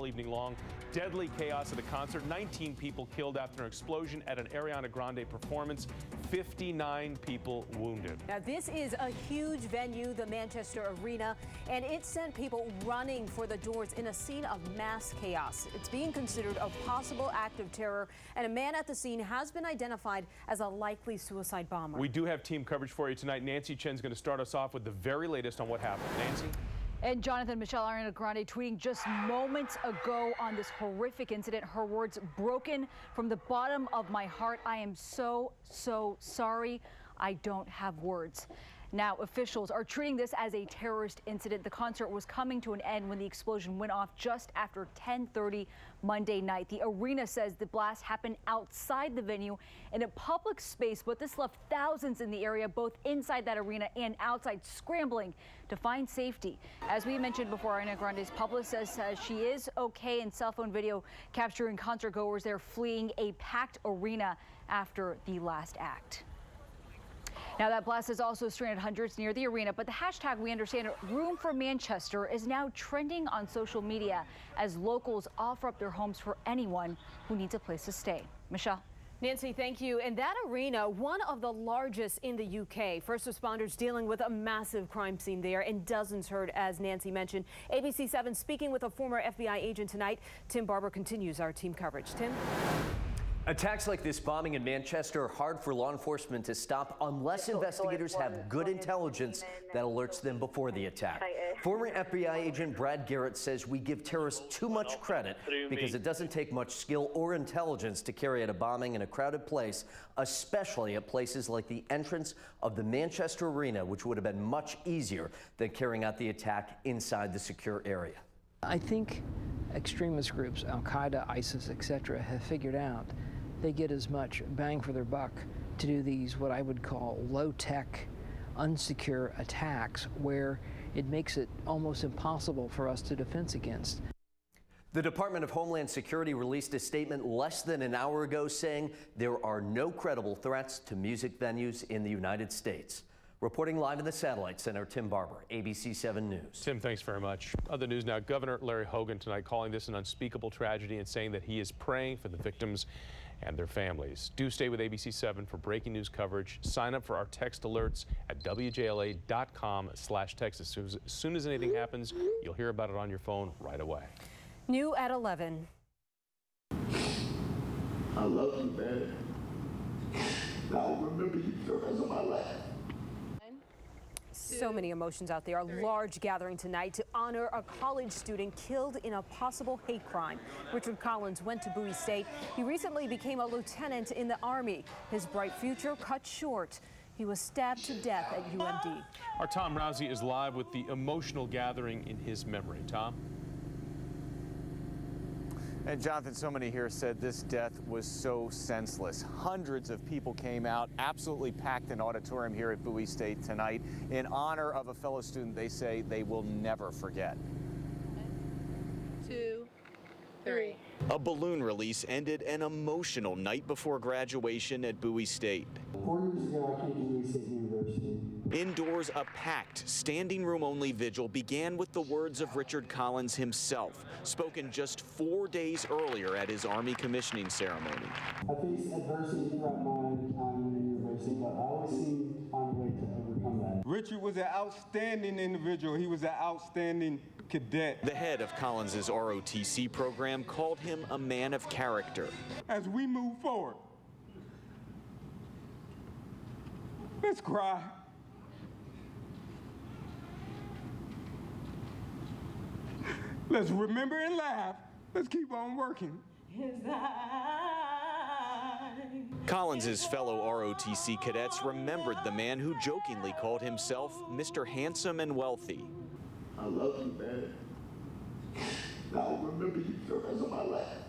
all evening long. Deadly chaos at the concert. 19 people killed after an explosion at an Ariana Grande performance. 59 people wounded. Now, this is a huge venue, the Manchester Arena, and it sent people running for the doors in a scene of mass chaos. It's being considered a possible act of terror, and a man at the scene has been identified as a likely suicide bomber. We do have team coverage for you tonight. Nancy Chen's going to start us off with the very latest on what happened. Nancy? And Jonathan, Michelle Ariana Grande tweeting just moments ago on this horrific incident. Her words, broken from the bottom of my heart. I am so sorry. I don't have words. Now, officials are treating this as a terrorist incident. The concert was coming to an end when the explosion went off just after 10:30 Monday night. The arena says the blast happened outside the venue in a public space, but this left thousands in the area, both inside that arena and outside, scrambling to find safety. As we mentioned before, Ariana Grande's publicist says she is okay, in cell phone video capturing concert goers there fleeing a packed arena after the last act. Now, that blast has also stranded hundreds near the arena, but the hashtag, we understand, Room for Manchester, is now trending on social media as locals offer up their homes for anyone who needs a place to stay. Michelle? Nancy, thank you. And that arena, one of the largest in the UK. First responders dealing with a massive crime scene there and dozens hurt, as Nancy mentioned. ABC 7 speaking with a former FBI agent tonight. Tim Barber continues our team coverage. Tim? Attacks like this bombing in Manchester are hard for law enforcement to stop unless investigators have good intelligence that alerts them before the attack. Former FBI agent Brad Garrett says we give terrorists too much credit because it doesn't take much skill or intelligence to carry out a bombing in a crowded place, especially at places like the entrance of the Manchester Arena, which would have been much easier than carrying out the attack inside the secure area. I think extremist groups, Al-Qaeda, ISIS, etc., have figured out they get as much bang for their buck to do these, what I would call low-tech, unsecure attacks, where it makes it almost impossible for us to defend against. The Department of Homeland Security released a statement less than an hour ago saying there are no credible threats to music venues in the United States. Reporting live in the Satellite Center, Tim Barber, ABC 7 News. Tim, thanks very much. Other news now, Governor Larry Hogan tonight calling this an unspeakable tragedy and saying that he is praying for the victims and their families. Do stay with ABC 7 for breaking news coverage. Sign up for our text alerts at wjla.com/text. As soon as anything happens, you'll hear about it on your phone right away. New at 11. I love you, man. I'll remember you for the rest of my life. So many emotions out there. A large gathering tonight to honor a college student killed in a possible hate crime. Richard Collins went to Bowie State. He recently became a lieutenant in the Army. His bright future cut short. He was stabbed to death at UMD. Our Tom Rousey is live with the emotional gathering in his memory. Tom? And Jonathan, so many here said this death was so senseless. Hundreds of people came out, absolutely packed an auditorium here at Bowie State tonight in honor of a fellow student they say they will never forget. 1, 2, 3. A balloon release ended an emotional night before graduation at Bowie State. 4 years ago, I came to Bowie State University. Indoors, a packed, standing room only vigil began with the words of Richard Collins himself, spoken just 4 days earlier at his Army commissioning ceremony. I faced adversity throughout my time in university, but I always seem to find a way to overcome that. Richard was an outstanding individual. He was an outstanding cadet. The head of Collins's ROTC program called him a man of character. As we move forward, let's cry. Let's remember and laugh. Let's keep on working. Collins's fellow ROTC cadets remembered the man who jokingly called himself Mr. Handsome and Wealthy. I love you, man. I'll remember you for the rest of my life.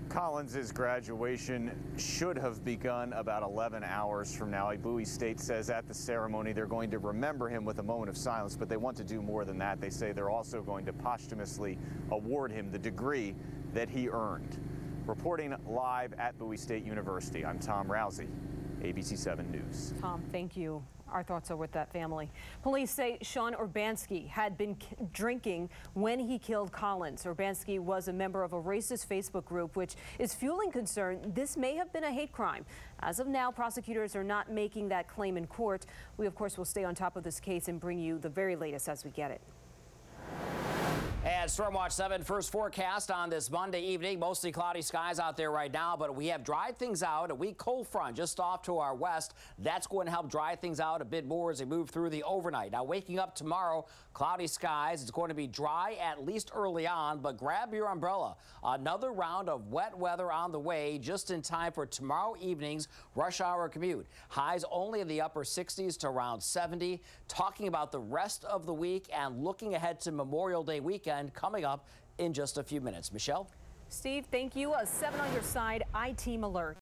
Collins's graduation should have begun about 11 hours from now. Bowie State says at the ceremony they're going to remember him with a moment of silence, but they want to do more than that. They say they're also going to posthumously award him the degree that he earned. Reporting live at Bowie State University, I'm Tom Rousey, ABC 7 News. Tom, thank you. Our thoughts are with that family. Police say Sean Urbanski had been drinking when he killed Collins. Urbanski was a member of a racist Facebook group, which is fueling concern this may have been a hate crime. As of now, prosecutors are not making that claim in court. We, of course, will stay on top of this case and bring you the very latest as we get it. And Stormwatch 7 first forecast on this Monday evening. Mostly cloudy skies out there right now, but we have dried things out. A weak cold front just off to our west. That's going to help dry things out a bit more as we move through the overnight. Now, waking up tomorrow, cloudy skies. It's going to be dry at least early on, but grab your umbrella. Another round of wet weather on the way just in time for tomorrow evening's rush hour commute. Highs only in the upper 60s to around 70. Talking about the rest of the week and looking ahead to Memorial Day weekend coming up in just a few minutes. Michelle? Steve, thank you. A 7 on your side. I-Team alert.